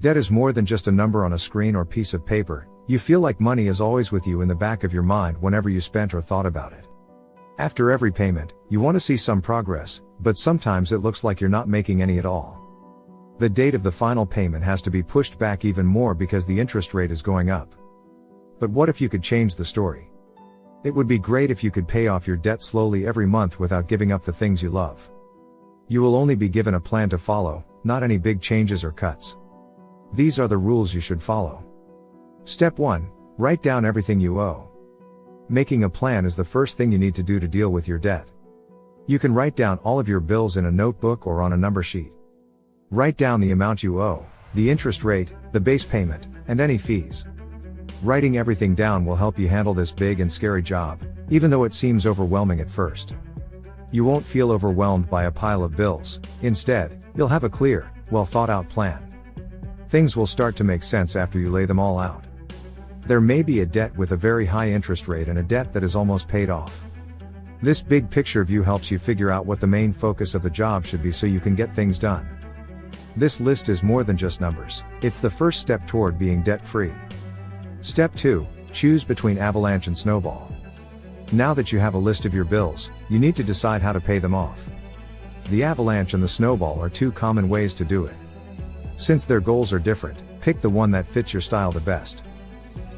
Debt is more than just a number on a screen or piece of paper. You feel like money is always with you in the back of your mind whenever you spent or thought about it. After every payment, you want to see some progress, but sometimes it looks like you're not making any at all. The date of the final payment has to be pushed back even more because the interest rate is going up. But what if you could change the story? It would be great if you could pay off your debt slowly every month without giving up the things you love. You will only be given a plan to follow, not any big changes or cuts. These are the rules you should follow. Step 1. Write down everything you owe. Making a plan is the first thing you need to do to deal with your debt. You can write down all of your bills in a notebook or on a number sheet. Write down the amount you owe, the interest rate, the base payment, and any fees. Writing everything down will help you handle this big and scary job, even though it seems overwhelming at first. You won't feel overwhelmed by a pile of bills. Instead, you'll have a clear, well thought out plan. Things will start to make sense after you lay them all out. There may be a debt with a very high interest rate and a debt that is almost paid off. This big picture view helps you figure out what the main focus of the job should be so you can get things done. This list is more than just numbers. It's the first step toward being debt-free. Step 2. Choose between Avalanche and Snowball. Now that you have a list of your bills, you need to decide how to pay them off. The Avalanche and the Snowball are two common ways to do it. Since their goals are different, pick the one that fits your style the best.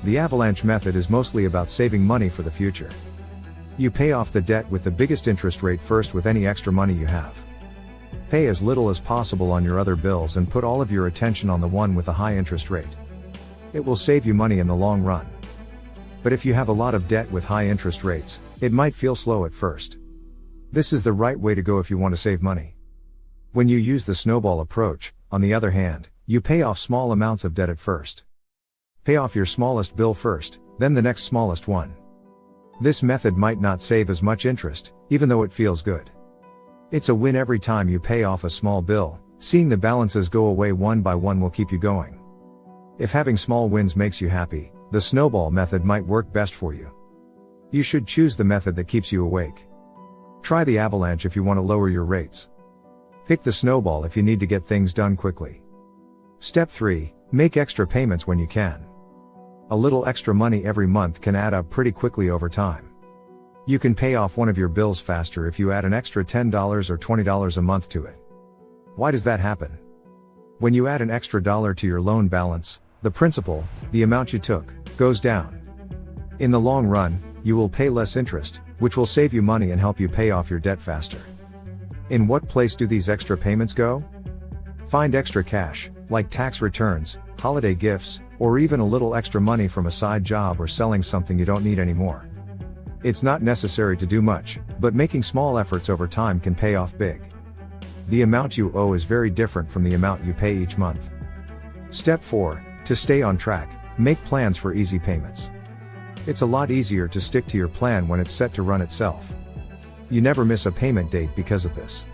The Avalanche method is mostly about saving money for the future. You pay off the debt with the biggest interest rate first with any extra money you have. Pay as little as possible on your other bills and put all of your attention on the one with a high interest rate. It will save you money in the long run. But if you have a lot of debt with high interest rates, it might feel slow at first. This is the right way to go if you want to save money. When you use the Snowball approach, on the other hand, you pay off small amounts of debt at first. Pay off your smallest bill first, then the next smallest one. This method might not save as much interest, even though it feels good. It's a win every time you pay off a small bill. Seeing the balances go away one by one will keep you going. If having small wins makes you happy, the Snowball method might work best for you. You should choose the method that keeps you awake. Try the Avalanche if you want to lower your rates. Pick the Snowball if you need to get things done quickly. Step 3. Make extra payments when you can. A little extra money every month can add up pretty quickly over time. You can pay off one of your bills faster if you add an extra $10 or $20 a month to it. Why does that happen? When you add an extra dollar to your loan balance, the principal, the amount you took, goes down. In the long run, you will pay less interest, which will save you money and help you pay off your debt faster. In what place do these extra payments go? Find extra cash, like tax returns, holiday gifts, or even a little extra money from a side job or selling something you don't need anymore. It's not necessary to do much, but making small efforts over time can pay off big. The amount you owe is very different from the amount you pay each month. Step 4. To stay on track, make plans for easy payments. It's a lot easier to stick to your plan when it's set to run itself. You never miss a payment date because of this.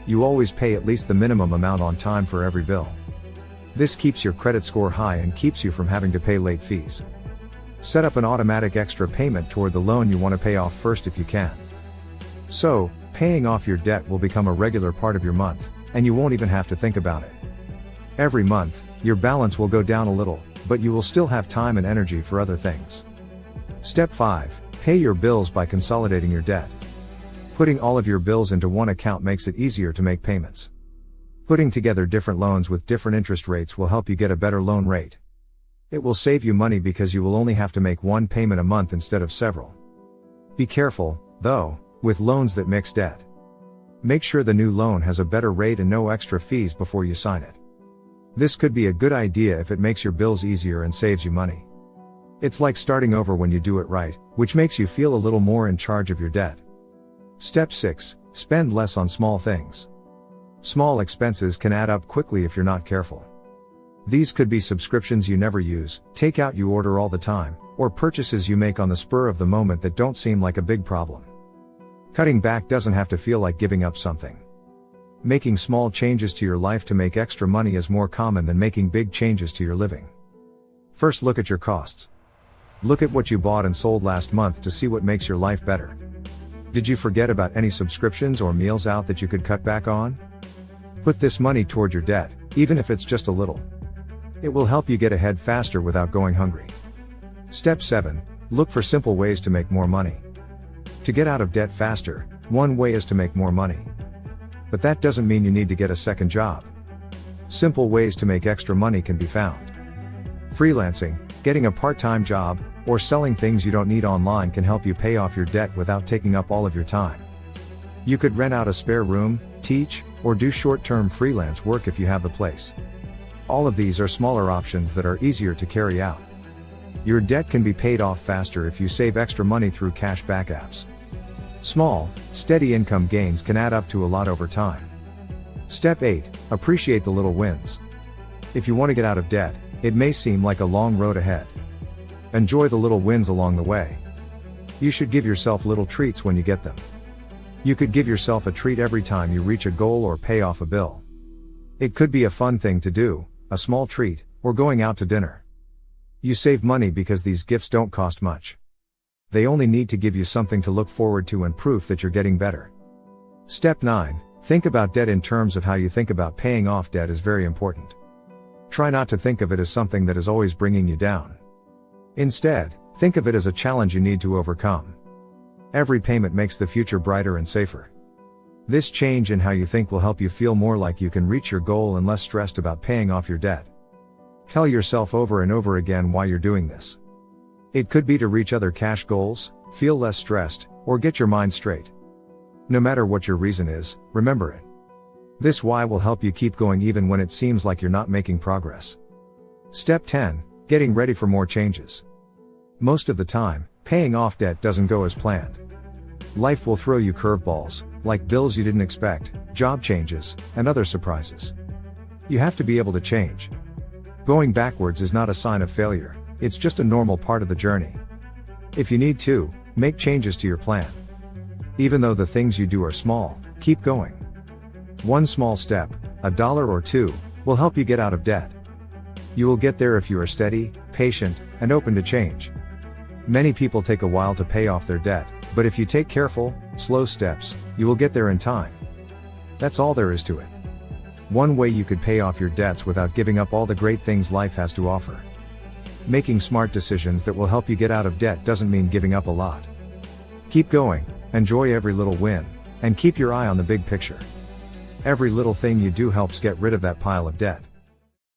You always pay at least the minimum amount on time for every bill. This keeps your credit score high and keeps you from having to pay late fees. Set up an automatic extra payment toward the loan you want to pay off first if you can. So, paying off your debt will become a regular part of your month, and you won't even have to think about it. Every month, your balance will go down a little, but you will still have time and energy for other things. Step 5. Pay your bills by consolidating your debt. Putting all of your bills into one account makes it easier to make payments. Putting together different loans with different interest rates will help you get a better loan rate. It will save you money because you will only have to make one payment a month instead of several. Be careful, though, with loans that mix debt. Make sure the new loan has a better rate and no extra fees before you sign it. This could be a good idea if it makes your bills easier and saves you money. It's like starting over when you do it right, which makes you feel a little more in charge of your debt. Step 6. Spend less on small things. Small expenses can add up quickly if you're not careful. These could be subscriptions you never use, takeout you order all the time, or purchases you make on the spur of the moment that don't seem like a big problem. Cutting back doesn't have to feel like giving up something. Making small changes to your life to make extra money is more common than making big changes to your living. First, look at your costs. Look at what you bought and sold last month to see what makes your life better. Did you forget about any subscriptions or meals out that you could cut back on? Put this money toward your debt, even if it's just a little. It will help you get ahead faster without going hungry. Step 7. Look for simple ways to make more money. To get out of debt faster, one way is to make more money. But that doesn't mean you need to get a second job. Simple ways to make extra money can be found. Freelancing, getting a part-time job, or selling things you don't need online can help you pay off your debt without taking up all of your time. You could rent out a spare room, teach, or do short-term freelance work if you have the place. All of these are smaller options that are easier to carry out. Your debt can be paid off faster if you save extra money through cash-back apps. Small, steady income gains can add up to a lot over time. Step 8. Appreciate the little wins. If you want to get out of debt, it may seem like a long road ahead. Enjoy the little wins along the way. You should give yourself little treats when you get them. You could give yourself a treat every time you reach a goal or pay off a bill. It could be a fun thing to do, a small treat, or going out to dinner. You save money because these gifts don't cost much. They only need to give you something to look forward to and proof that you're getting better. Step 9. Think about debt in terms of how you think about paying off debt is very important. Try not to think of it as something that is always bringing you down. Instead, think of it as a challenge you need to overcome. Every payment makes the future brighter and safer. This change in how you think will help you feel more like you can reach your goal and less stressed about paying off your debt. Tell yourself over and over again why you're doing this. It could be to reach other cash goals, feel less stressed, or get your mind straight. No matter what your reason is, remember it. This why will help you keep going even when it seems like you're not making progress. Step 10. Getting ready for more changes. Most of the time, paying off debt doesn't go as planned. Life will throw you curveballs, like bills you didn't expect, job changes, and other surprises. You have to be able to change. Going backwards is not a sign of failure, it's just a normal part of the journey. If you need to, make changes to your plan. Even though the things you do are small, keep going. One small step, $1 or $2, will help you get out of debt. You will get there if you are steady, patient, and open to change. Many people take a while to pay off their debt, but if you take careful, slow steps, you will get there in time. That's all there is to it. One way you could pay off your debts without giving up all the great things life has to offer. Making smart decisions that will help you get out of debt doesn't mean giving up a lot. Keep going, enjoy every little win, and keep your eye on the big picture. Every little thing you do helps get rid of that pile of debt.